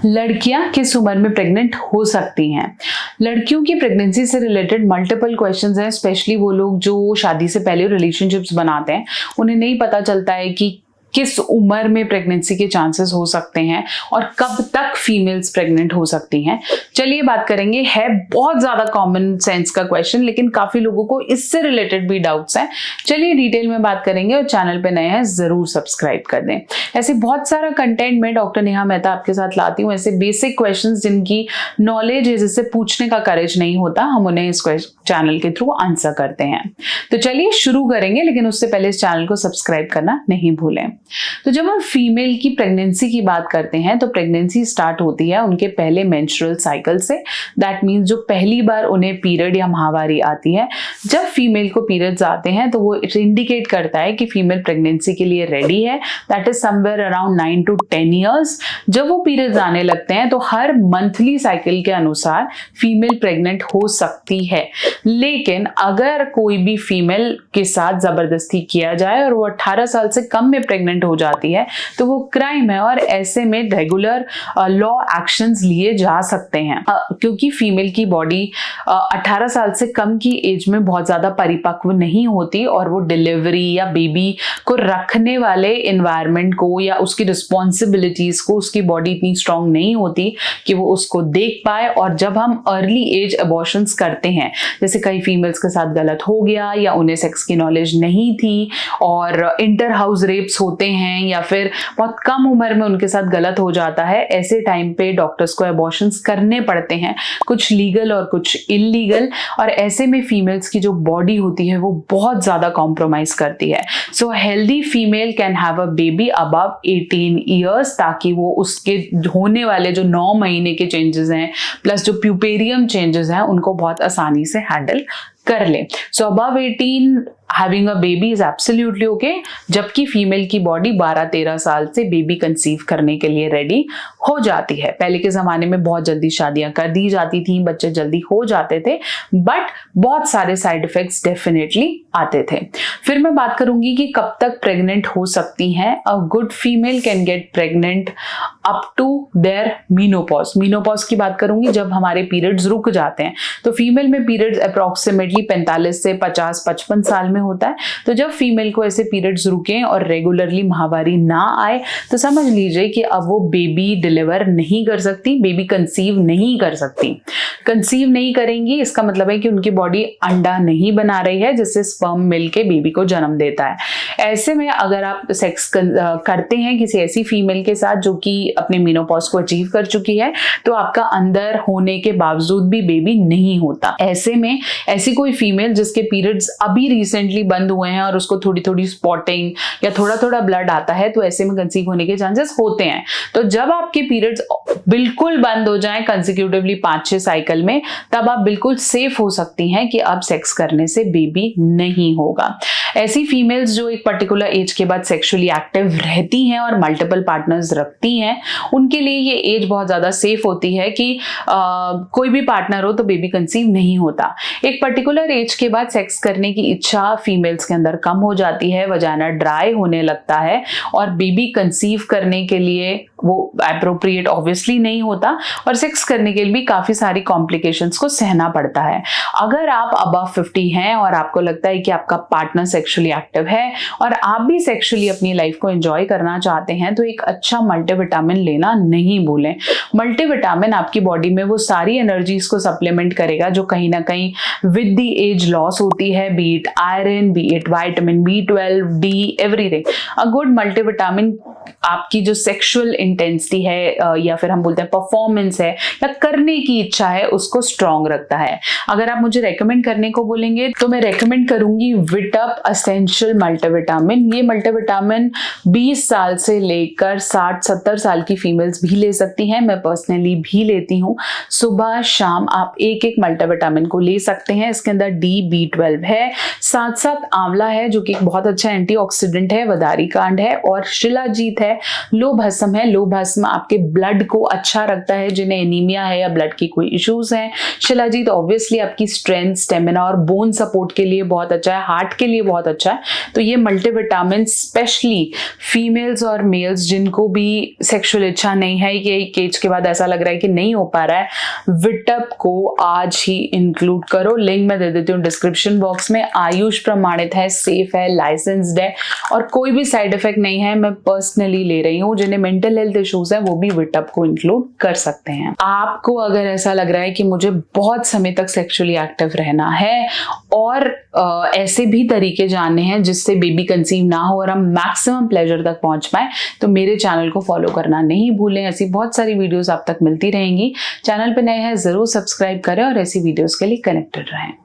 लड़कियां किस उम्र में प्रेग्नेंट हो सकती हैं? लड़कियों की प्रेगनेंसी से रिलेटेड मल्टीपल क्वेश्चंस हैं, स्पेशली वो लोग जो शादी से पहले रिलेशनशिप्स बनाते हैं, उन्हें नहीं पता चलता है कि किस उम्र में प्रेगनेंसी के चांसेस हो सकते हैं और कब तक फीमेल्स प्रेग्नेंट हो सकती हैं। चलिए बात करेंगे। है बहुत ज्यादा कॉमन सेंस का क्वेश्चन, लेकिन काफी लोगों को इससे रिलेटेड भी डाउट्स हैं। चलिए डिटेल में बात करेंगे और चैनल पे नए हैं जरूर सब्सक्राइब कर दें। ऐसे बहुत सारा कंटेंट में डॉक्टर नेहा मेहता आपके साथ लाती हूँ, ऐसे बेसिक क्वेश्चन जिनकी नॉलेज है, जिससे पूछने का करेज नहीं होता, हम उन्हें इस चैनल के थ्रू आंसर करते हैं। तो चलिए शुरू करेंगे, लेकिन उससे पहले इस चैनल को सब्सक्राइब करना नहीं भूलें। तो जब हम फीमेल की प्रेगनेंसी की बात करते हैं तो प्रेगनेंसी स्टार्ट होती है उनके पहले मेंस्ट्रुअल साइकिल से। दैट मीन्स जो पहली बार उन्हें पीरियड या माहवारी आती है, जब फीमेल को पीरियड्स आते हैं तो वो इंडिकेट करता है कि फीमेल प्रेगनेंसी के लिए रेडी है। That is somewhere around 9 to 10 years. जब वो पीरियड्स आने लगते हैं तो हर मंथली साइकिल के अनुसार फीमेल प्रेग्नेंट हो सकती है। लेकिन अगर कोई भी फीमेल के साथ जबरदस्ती किया जाए और वो 18 साल से कम में प्रेग्नेंट हो जाती है तो वो क्राइम है और ऐसे में रेगुलर लॉ एक्शंस लिए जा सकते हैं, क्योंकि फीमेल की बॉडी 18 साल से कम की एज में बहुत ज्यादा परिपक्व नहीं होती और वो डिलीवरी या बेबी को रखने वाले एनवायरनमेंट को या उसकी रिस्पॉन्सिबिलिटीज को, उसकी बॉडी इतनी स्ट्रांग नहीं होती कि वो उसको देख पाए। और जब हम अर्ली एज अबॉर्शंस करते हैं, जैसे कई फीमेल्स के साथ गलत हो गया या उन्हें सेक्स की नॉलेज नहीं थी और इंटर हाउस रेप्स होते हैं या फिर बहुत कम उम्र में उनके साथ गलत हो जाता है, ऐसे टाइम पे डॉक्टर्स को अबॉर्शंस करने पड़ते हैं, कुछ लीगल और कुछ इलीगल। और ऐसे में फीमेल्स की जो बॉडी होती है वो बहुत ज्यादा कॉम्प्रोमाइज करती है। So healthy female can have a baby above 18 years, ताकि वो उसके होने वाले जो 9 महीने के चेंजेस हैं प्लस जो प्यूपेरियम चेंजेस हैं उनको बहुत आसानी से हैंडल कर ले। So above 18 having a baby is absolutely okay, जबकि फीमेल की बॉडी 12-13 साल से बेबी कंसीव करने के लिए रेडी हो जाती है। पहले के जमाने में बहुत जल्दी शादियां कर दी जाती थी, बच्चे जल्दी हो जाते थे, बट बहुत सारे साइड इफेक्ट्स डेफिनेटली आते थे। फिर मैं बात करूंगी कि कब तक प्रेग्नेंट हो सकती हैं। A good female can get pregnant up to their menopause. Menopause की बात करूंगी जब हमारे पीरियड्स रुक जाते हैं। तो फीमेल में पीरियड्स अप्रोक्सीमेटली 45 से 50-55 साल में होता है। तो जब फीमेल को ऐसे पीरियड्स रुके और रेगुलरली माहवारी ना आए तो समझ लीजिए कि अब वो बेबी डिलीवर नहीं कर सकती, बेबी कंसीव नहीं कर सकती। कंसीव नहीं करेंगी इसका मतलब है कि उनकी बॉडी अंडा नहीं बना रही है जिससे स्पर्म मिलके बेबी को जन्म देता है। ऐसे में अगर आप सेक्स करते हैं किसी ऐसी फीमेल के साथ जो कि अपने मीनोपॉज को अचीव कर चुकी है, तो आपका अंदर होने के बावजूद भी बेबी नहीं होता। ऐसे में ऐसी कोई फीमेल जिसके पीरियड्स अभी रिसेंटली बंद हुए हैं और उसको थोड़ी थोड़ी स्पॉटिंग या थोड़ा थोड़ा ब्लड आता है, तो ऐसे में कंसीव होने के चांसेस होते हैं। तो जब आपके पीरियड्स बिल्कुल बंद हो जाएं कंसेक्यूटिवली 5-6 साइकिल में, तब आप बिल्कुल सेफ हो सकती हैं कि अब सेक्स करने से बेबी नहीं होगा। ऐसी फीमेल्स जो एक पर्टिकुलर एज के बाद सेक्सुअली एक्टिव रहती हैं और मल्टीपल पार्टनर्स रखती हैं, उनके लिए ये एज बहुत ज्यादा सेफ होती है कि कोई भी पार्टनर हो तो बेबी कंसीव नहीं होता। एक पर्टिकुलर एज के बाद सेक्स करने की इच्छा फीमेल्स के अंदर कम हो जाती है, वजाना ड्राई होने लगता है और बेबी कंसीव करने के लिए वो एप्रोप्रिएट ऑब्वियसली नहीं होता और सेक्स करने के लिए भी काफी सारी कॉम्प्लिकेशंस को सहना पड़ता है। अगर आप अबव 50 हैं और आपको लगता है कि आपका पार्टनर सेक्सुअली एक्टिव है और आप भी सेक्सुअली अपनी लाइफ को एंजॉय करना चाहते हैं, तो एक अच्छा मल्टीविटामिन लेना नहीं भूलें। मल्टीविटामिन आपकी बॉडी में वो सारी एनर्जीज को सप्लीमेंट करेगा जो कहीं ना कहीं विद द एज लॉस होती है, B it iron, B it vitamin B12, D, everything. A good multivitamin आपकी जो सेक्सुअल इंटेंसिटी है या फिर हम बोलते हैं परफॉर्मेंस है या करने की इच्छा है, उसको स्ट्रॉन्ग रखता है। अगर आप मुझे रेकमेंड करने को बोलेंगे तो मैं रेकमेंड करूंगी विटअप एसेंशियल मल्टीविटामिन। ये मल्टीविटामिन 20 साल से लेकर 60-70 साल की फीमेल्स भी ले सकती हैं। मैं पर्सनली भी लेती हूँ। सुबह शाम आप एक मल्टीविटामिन को ले सकते हैं। इसके अंदर D, B12 है, साथ साथ आंवला है जो कि बहुत अच्छा एंटीऑक्सीडेंट है, वदारी कांड है और शिलाजीत है, लो भस्म है। लो येलो भस्म आपके ब्लड को अच्छा रखता है, जिन्हें एनीमिया है या ब्लड की कोई इश्यूज हैं। शिलाजीत ऑब्वियसली आपकी स्ट्रेंथ, स्टेमिना और बोन सपोर्ट के लिए बहुत अच्छा है, हार्ट के लिए बहुत अच्छा है। तो ये मल्टीविटामिन स्पेशली फीमेल्स और मेल्स जिनको भी सेक्सुअल इच्छा नहीं है, कि एक एज के बाद ऐसा लग रहा है कि नहीं हो पा रहा है, विटअप को आज ही इंक्लूड करो। लिंक मैं दे देती हूँ डिस्क्रिप्शन बॉक्स में। आयुष प्रमाणित है, सेफ है, लाइसेंस्ड है और कोई भी साइड इफेक्ट नहीं है। मैं पर्सनली ले रही हूँ। जिन्हें मेंटल हेल्थ इश्यूज है वो भी विटअप को इंक्लूड कर सकते हैं। आपको अगर ऐसा लग रहा है कि मुझे बहुत समय तक सेक्सुअली एक्टिव रहना है और ऐसे भी तरीके जानने हैं जिससे बेबी कंसीव ना हो और हम मैक्सिमम प्लेजर तक पहुंच पाए, तो मेरे चैनल को फॉलो करना नहीं भूलें। ऐसी बहुत सारी वीडियोस आप तक मिलती रहेंगी। चैनल पे नए हैं जरूर सब्सक्राइब करें और ऐसी वीडियोस के लिए कनेक्टेड रहें।